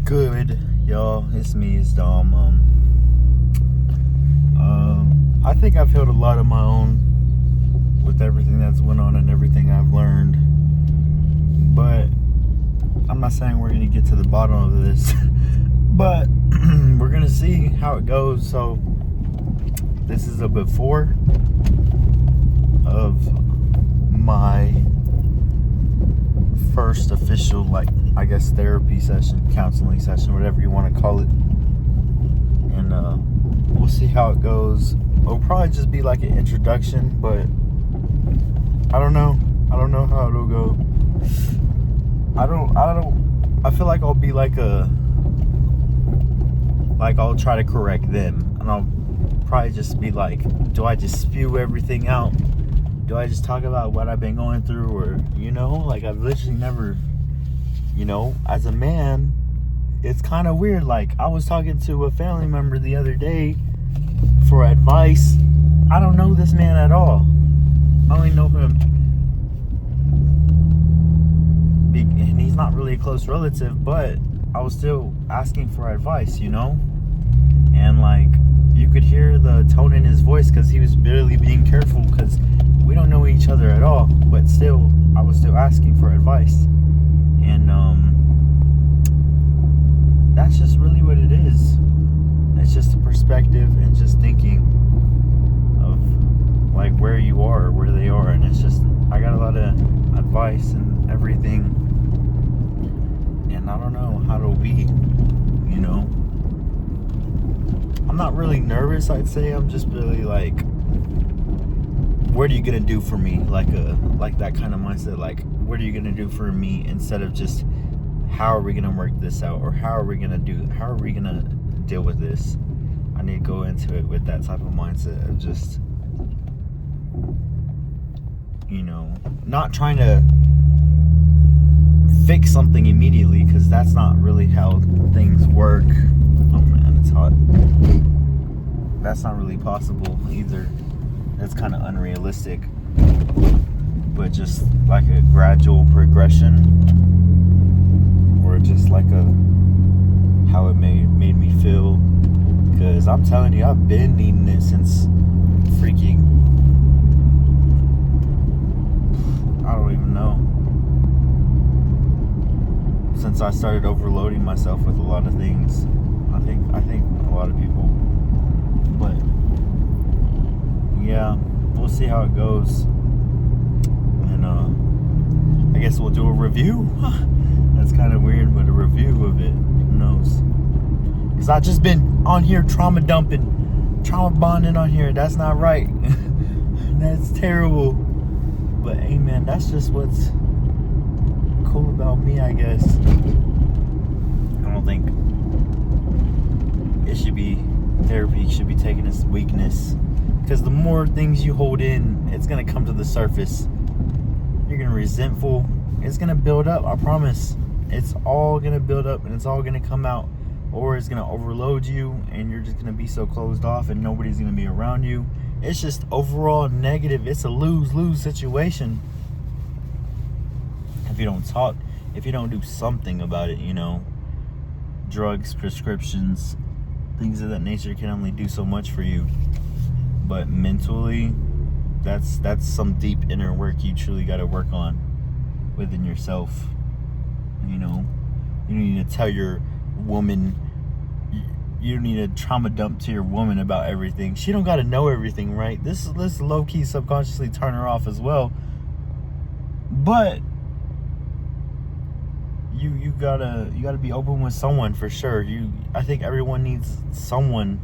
Good, y'all. It's me, it's Dom. I think I've healed a lot of my own with everything that's went on and everything I've learned. But I'm not saying we're gonna get to the bottom of this, but we're gonna see how it goes. So this is a before of my first official, therapy session, counseling session, whatever you want to call it. And we'll see how it goes. It'll probably just be like an introduction, but I don't know how it'll go. I feel like I'll be I'll try to correct them, and I'll probably just be like, do I just spew everything out? Do I just talk about what I've been going through? Or, I've literally never, as a man, it's kind of weird. I was talking to a family member the other day for advice. I don't know this man at all. I only know him, and he's not really a close relative, but I was still asking for advice, And you could hear the tone in his voice because he was barely being careful, because we don't know each other at all, but still, I was still asking for advice. And that's just really what it is. It's just a perspective and just thinking of where you are, where they are. And it's just, I got a lot of advice and everything, and I don't know how it'll be, I'm not really nervous, I'd say. I'm just really what are you gonna do for me? Like that kind of mindset. What are you gonna do for me, instead of just how are we gonna work this out, or how are we gonna deal with this? I need to go into it with that type of mindset of just, not trying to fix something immediately, because that's not really how things work. Oh man, it's hot. That's not really possible either. That's kind of unrealistic. But just a gradual progression, or just how it made me feel. Because I'm telling you, I've been needing it since freaking, I don't even know, since I started overloading myself with a lot of things. I think a lot of people. But yeah, we'll see how it goes. And I guess we'll do a review. That's kind of weird, but a review of it. Who knows? Because I've just been on here trauma bonding on here. That's not right. That's terrible. But hey man, that's just what's cool about me, I guess. I don't think therapy should be taken as weakness, because the more things you hold in, it's gonna come to the surface. You're gonna be resentful. It's gonna build up, I promise. It's all gonna build up, and it's all gonna come out, or it's gonna overload you, and you're just gonna be so closed off, and nobody's gonna be around you. It's just overall negative. It's a lose-lose situation if you don't talk, if you don't do something about it. Drugs, prescriptions, things of that nature can only do so much for you. But mentally, that's some deep inner work you truly got to work on within yourself. You need to tell your woman, you don't need to trauma dump to your woman about everything. She don't got to know everything, right? This low-key subconsciously turn her off as well. But you gotta be open with someone for sure. I think everyone needs someone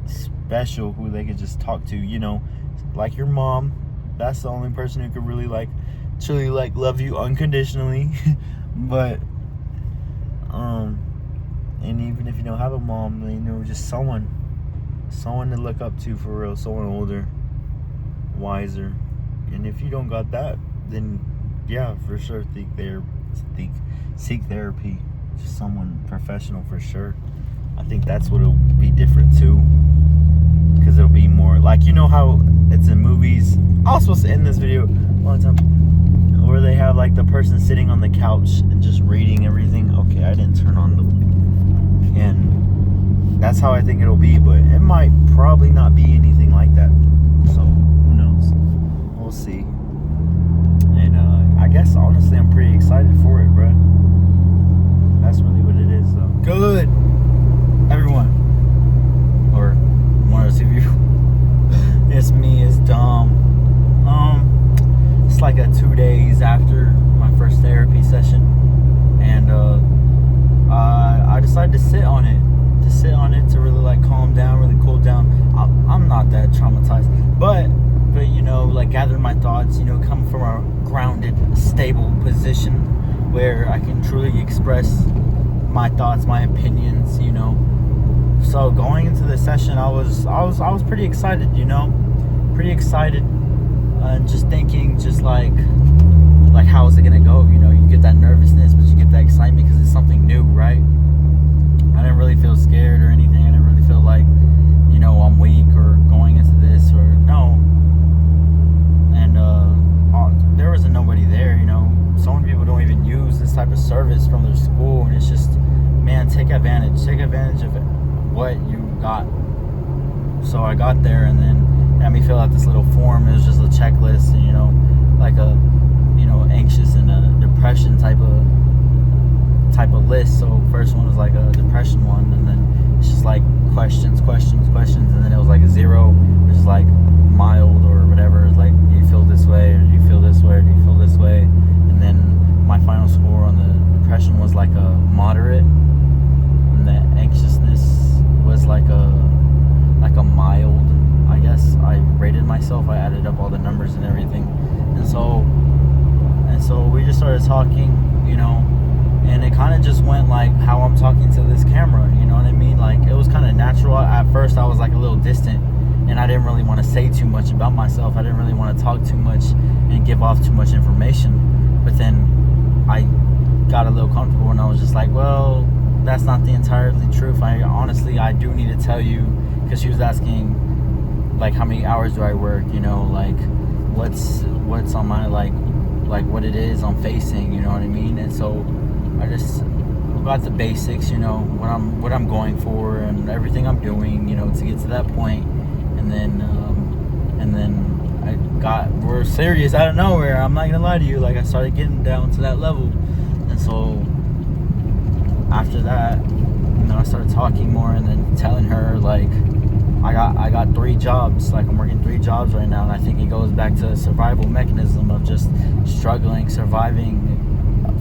special who they could just talk to, like your mom. That's the only person who could really truly love you unconditionally. But and even if you don't have a mom, just someone to look up to for real, someone older, wiser. And if you don't got that, then yeah, for sure seek therapy. Just someone professional for sure. I think that's what it'll be different too, because it'll be more how it's in movies. I was supposed to end this video a long time, where they have the person sitting on the couch and just reading everything. Okay, I didn't turn on the That's how I think it'll be, but it might probably not be anything like that. So who knows? We'll see. And I guess honestly, I'm pretty excited for it, bro. That's really what it is, though. Good, everyone, or one or two of you. It's me. It's Dom. It's like 2 days after my first therapy session, and I decided to sit on it. To really like calm down, really cool down. I'm not that traumatized, but you know, like gather my thoughts, you know, come from a grounded, stable position where I can truly express my thoughts, my opinions, you know. So going into the session, I was pretty excited, you know, and just thinking, just like how is it gonna go? You know, you get that nervousness, but you get that excitement because it's something new, right? I didn't really feel scared or anything. I didn't really feel like, you know, I'm weak or going into this or no. And there wasn't nobody there, you know. So many people don't even use this type of service from their school, and it's just, man, take advantage of what you got. So I got there, and then had me fill out this little form. It was just a checklist, and, you know, like a, you know, anxious and a depression type of list. So first one was like a depression one, and then it's just like questions, and then it was like a 0, which is like mild or whatever. It's like, do you feel this way, or do you feel this way, or do you feel this way? And then my final score on the depression was like a moderate, and the anxiousness was like a mild, I guess. I rated myself, I added up all the numbers and everything, and so we just started talking, you know. And it kind of just went like how I'm talking to this camera, you know what I mean? Like, it was kind of natural. At first, I was like a little distant, and I didn't really want to say too much about myself. I didn't really want to talk too much and give off too much information. But then I got a little comfortable, and I was just like, well, that's not the entirely truth. I do need to tell you, because she was asking, like, how many hours do I work, you know, like, what's on my, like what it is I'm facing, you know what I mean? And so I just got the basics, you know, what I'm going for and everything I'm doing, you know, to get to that point. And then we're serious out of nowhere. I'm not gonna lie to you. Like, I started getting down to that level, and so after that, you know, I started talking more, and then telling her, like, I got 3 jobs. Like, I'm working 3 jobs right now, and I think it goes back to a survival mechanism of just struggling, surviving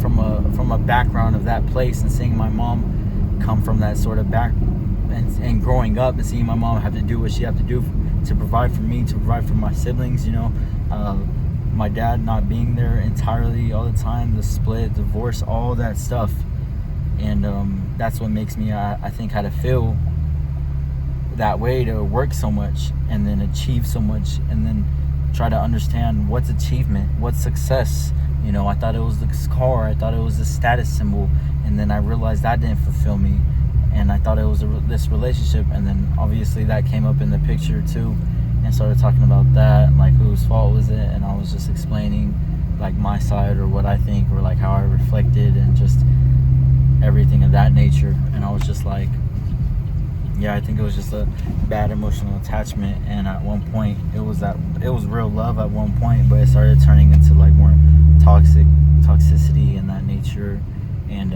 from a background of that place, and seeing my mom come from that sort of back, and growing up and seeing my mom have to do what she had to do to provide for me, to provide for my siblings, you know. My dad not being there entirely all the time, the split, divorce, all that stuff. And that's what makes me, I think, how to feel that way, to work so much and then achieve so much, and then try to understand what's achievement, what's success. You know, I thought it was this car, I thought it was a status symbol, and then I realized that didn't fulfill me, and I thought it was this relationship. And then obviously that came up in the picture too, and started talking about that, like whose fault was it, and I was just explaining like my side, or what I think, or like how I reflected, and just everything of that nature. And I was just like, yeah, I think it was just a bad emotional attachment. And at one point it was real love at one point, but it started turning into like more toxicity and that nature. And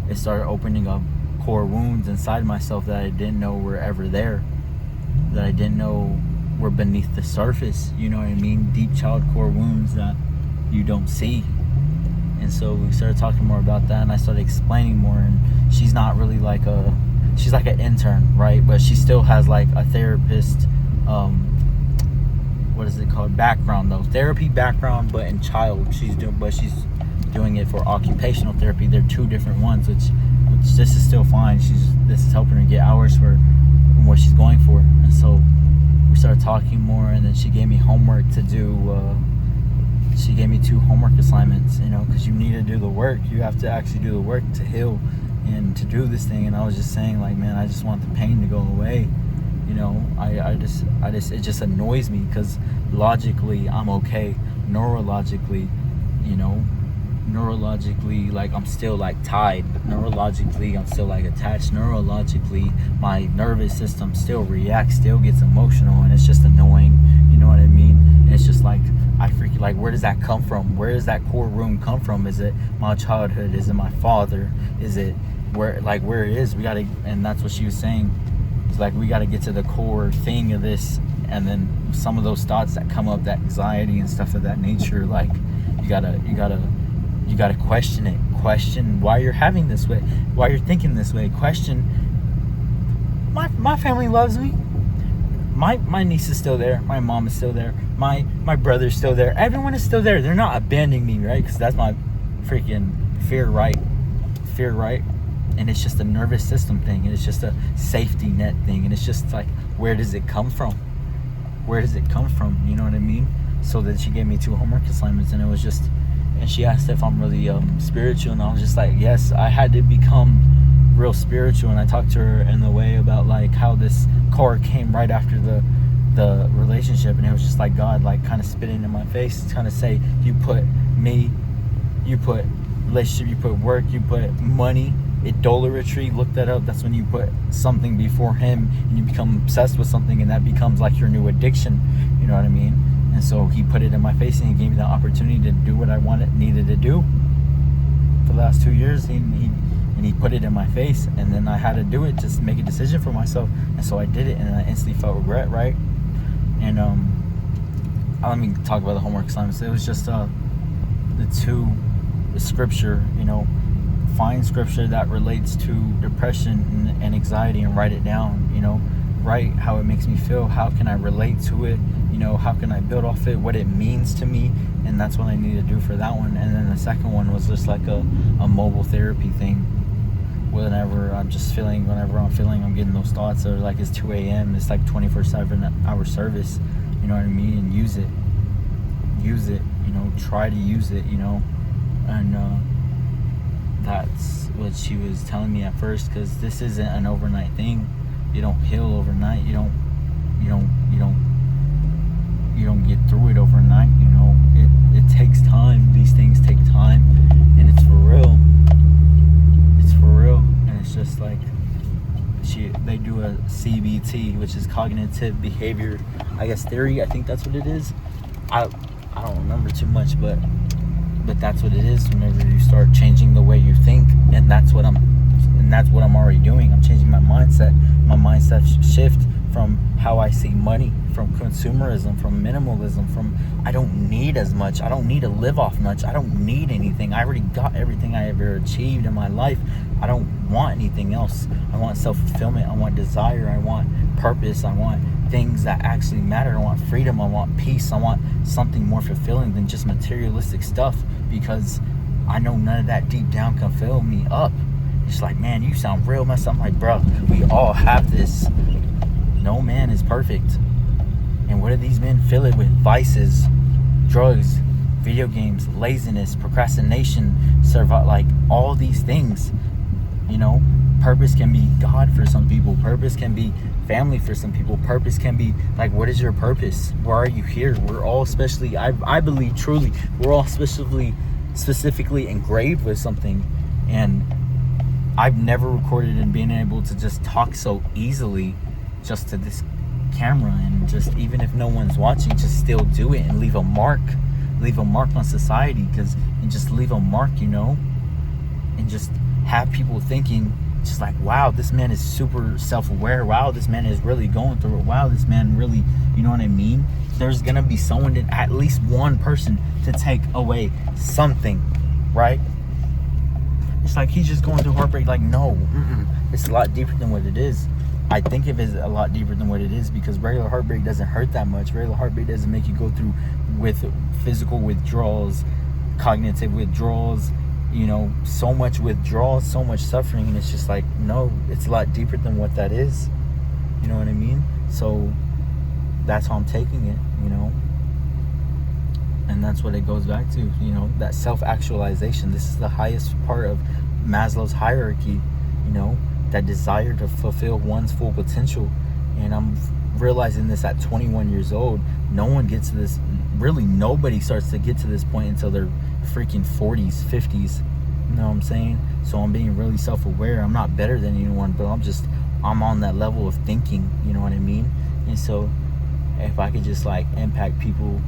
it started opening up core wounds inside myself that I didn't know were ever there, that I didn't know were beneath the surface, you know what I mean? Deep child core wounds that you don't see. And so we started talking more about that, and I started explaining more. And she's not really like she's like an intern, right? But she still has like a therapist, what is it called? Background though, therapy background, but in child. She's doing it for occupational therapy. They're 2 different ones, which this is still fine. This is helping her get hours for what she's going for. And so we started talking more, and then she gave me homework to do. She gave me 2 homework assignments, you know, because you need to do the work. You have to actually do the work to heal and to do this thing. And I was just saying, like, man, I just want the pain to go away. You know, it just annoys me, because logically I'm okay, neurologically, you know, neurologically, like I'm still like tied. Neurologically, I'm still like attached. Neurologically, my nervous system still reacts, still gets emotional, and it's just annoying. You know what I mean? And it's just like I freaking like, where does that come from? Where does that core wound come from? Is it my childhood? Is it my father? Is it where it is? We gotta, and that's what she was saying. It's like we gotta get to the core thing of this, and then some of those thoughts that come up, that anxiety and stuff of that nature, like you gotta question it. Question why you're having this way, why you're thinking this way. Question, my family loves me. My niece is still there. My mom is still there. My brother's still there. Everyone is still there. They're not abandoning me, right? Because that's my freaking fear, right? And it's just a nervous system thing, and it's just a safety net thing, and it's just like, where does it come from? Where does it come from? You know what I mean? So then she gave me 2 homework assignments, and it was just, and she asked if I'm really spiritual, and I was just like, yes, I had to become real spiritual. And I talked to her in the way about like how this car came right after the relationship, and it was just like God like kind of spitting in my face, kind of say, you put relationship, you put work, you put money, idolatry, look that up. That's when you put something before him and you become obsessed with something, and that becomes like your new addiction. You know what I mean? And so he put it in my face, and he gave me the opportunity to do what I needed to do for the last 2 years. He put it in my face, and then I had to do it, just make a decision for myself. And so I did it, and I instantly felt regret, right? And let me talk about the homework assignments. It was just the scripture, you know, find scripture that relates to depression and anxiety and write it down, you know, write how it makes me feel, how can I relate to it, you know, how can I build off it, what it means to me. And that's what I need to do for that one. And then the second one was just like a mobile therapy thing. Whenever I'm feeling I'm getting those thoughts, or like it's 2 a.m, it's like 24/7 hour service, you know what I mean? And use it, you know, try to use it, you know. And that's what she was telling me at first, because this isn't an overnight thing. You don't heal overnight. You don't get through it overnight, you know. It takes time. These things take time, and it's for real. And it's just like they do a CBT, which is cognitive behavior, I guess, theory. I think that's what it is. I don't remember too much, but that's what it is. Whenever you start changing the way you think, and that's what I'm already doing. I'm changing my mindset. My mindset shift from how I see money, from consumerism, from minimalism, from I don't need as much. I don't need to live off much. I don't need anything. I already got everything I ever achieved in my life. I don't want anything else. I want self-fulfillment. I want desire. I want purpose. I want things that actually matter. I want freedom. I want peace. I want something more fulfilling than just materialistic stuff, because I know none of that deep down can fill me up. It's like, man, you sound real messed up. I'm like, bro, we all have this. No man is perfect. And what do these men fill it with? Vices, drugs, video games, laziness, procrastination, like all these things. You know, purpose can be God for some people. Purpose can be family for some people. Purpose can be like, what is your purpose? Why are you here? We're all especially, I believe truly, we're all specifically engraved with something. And I've never recorded and been able to just talk so easily just to this camera, and just even if no one's watching, just still do it and leave a mark on society, and just leave a mark, you know, and just have people thinking just like, wow, this man is super self-aware. Wow, this man is really going through it. Wow, this man really, you know what I mean? There's gonna be someone, at least one person, to take away something, right? It's like he's just going through heartbreak. Like, no, it's a lot deeper than what it is. I think of it as a lot deeper than what it is, because regular heartbreak doesn't hurt that much. Regular heartbreak doesn't make you go through with physical withdrawals, cognitive withdrawals, you know, so much withdrawal, so much suffering. And it's just like, no, it's a lot deeper than what that is. You know what I mean? So that's how I'm taking it, you know. And that's what it goes back to, you know, that self-actualization. This is the highest part of Maslow's hierarchy, you know, that desire to fulfill one's full potential. And I'm realizing this at 21 years old. No one gets to this, really nobody starts to get to this point until they're freaking 40s, 50s. You know what I'm saying? So I'm being really self-aware. I'm not better than anyone, but I'm on that level of thinking, you know what I mean? And so if I could just like impact people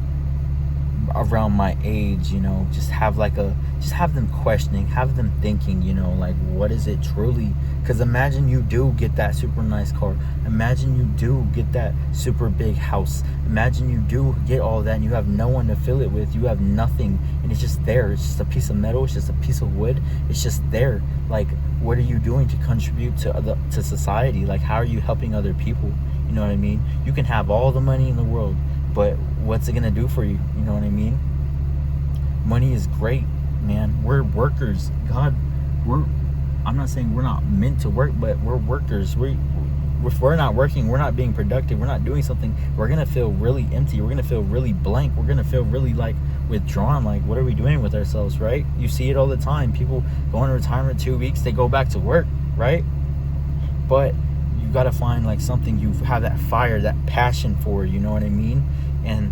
around my age, you know, just have them questioning, have them thinking, you know, like, what is it truly? Because imagine you do get that super nice car, imagine you do get that super big house, imagine you do get all that and you have no one to fill it with, you have nothing, and it's just there, it's just a piece of metal, it's just a piece of wood, it's just there. Like, what are you doing to contribute to society? Like, how are you helping other people? You know what I mean? You can have all the money in the world, but what's it gonna do for you? You know what I mean? Money is great, man. We're workers. I'm not saying we're not meant to work, but we're workers. If we're not working, we're not being productive, we're not doing something, we're gonna feel really empty, we're gonna feel really blank, we're gonna feel really like withdrawn. Like, what are we doing with ourselves, right? You see it all the time. People go into retirement 2 weeks, they go back to work, right? But you gotta find like something you have that fire, that passion for, you know what I mean? And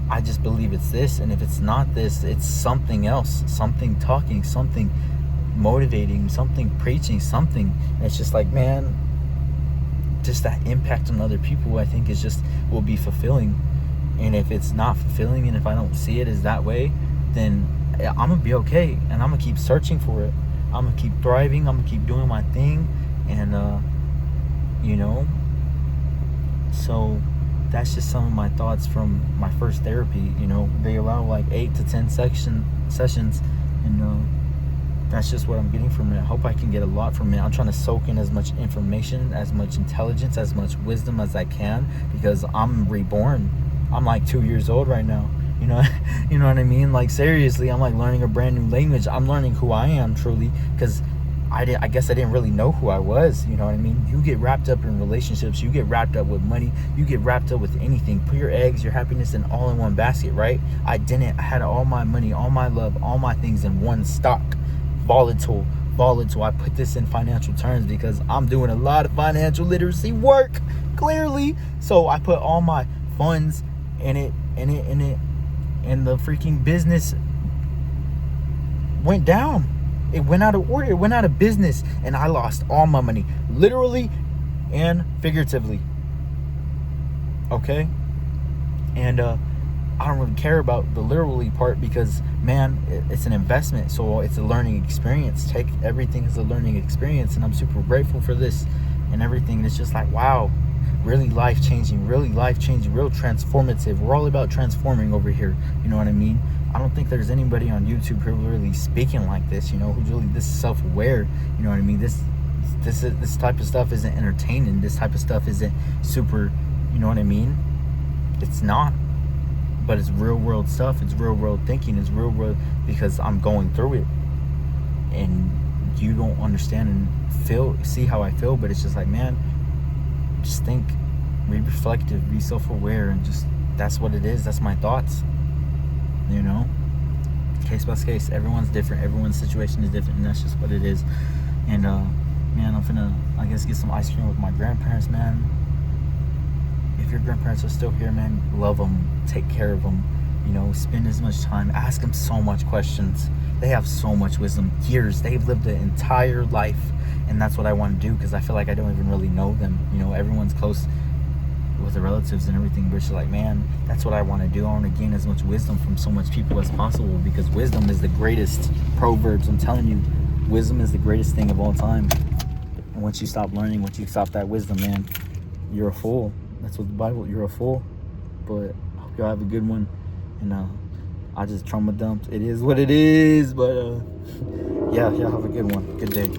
I just believe it's this, and if it's not this, it's something else, something talking, something motivating, something preaching, something. And it's just like, man, just that impact on other people, I think is just will be fulfilling. And if it's not fulfilling, and if I don't see it as that way, then I'm gonna be okay, and I'm gonna keep searching for it. I'm gonna keep thriving, I'm gonna keep doing my thing, and you know, so that's just some of my thoughts from my first therapy. You know, they allow like 8 to 10 sessions, and that's just what I'm getting from it. I hope I can get a lot from it. I'm trying to soak in as much information, as much intelligence, as much wisdom as I can, because I'm reborn. I'm like 2 years old right now. You know, you know what I mean? Like, seriously, I'm like learning a brand new language. I'm learning who I am truly, because I guess I didn't really know who I was. You know what I mean? You get wrapped up in relationships, you get wrapped up with money, you get wrapped up with anything. Put your eggs, your happiness in all in one basket, right? I didn't. I had all my money, all my love, all my things in one stock. Volatile. I put this in financial terms because I'm doing a lot of financial literacy work, clearly. So I put all my funds in it, and the freaking business went down. It went out of order. It went out of business, and I lost all my money, literally and figuratively. Okay? And I don't really care about the literally part, because, man, it's an investment, so it's a learning experience. Take everything as a learning experience, and I'm super grateful for this and everything. And it's just like, wow, really life-changing, real transformative. We're all about transforming over here, you know what I mean? I don't think there's anybody on YouTube who really speaking like this, you know, who's really this self-aware, you know what I mean? This type of stuff isn't entertaining. This type of stuff isn't super, you know what I mean? It's not. But it's real world stuff. It's real world thinking. It's real world, because I'm going through it, and you don't understand and see how I feel. But it's just like, man, just think, be reflective, be self-aware, and just, that's what it is. That's my thoughts, you know, case by case. Everyone's different, everyone's situation is different, and that's just what it is. And man, I'm finna, I guess, get some ice cream with my grandparents, man. If your grandparents are still here, man, love them, take care of them, you know, spend as much time, ask them so much questions. They have so much wisdom, years, they've lived an entire life, and that's what I want to do, because I feel like I don't even really know them. You know, everyone's close with the relatives and everything, but it's like, man, that's what I want to do. I want to gain as much wisdom from so much people as possible, because wisdom is the greatest. Proverbs, I'm telling you, wisdom is the greatest thing of all time. And once you stop learning, once you stop that wisdom, man, you're a fool. That's what the Bible, you're a fool. But I hope y'all have a good one. And I just trauma dumped. It is what it is. But yeah, y'all have a good one. Good day.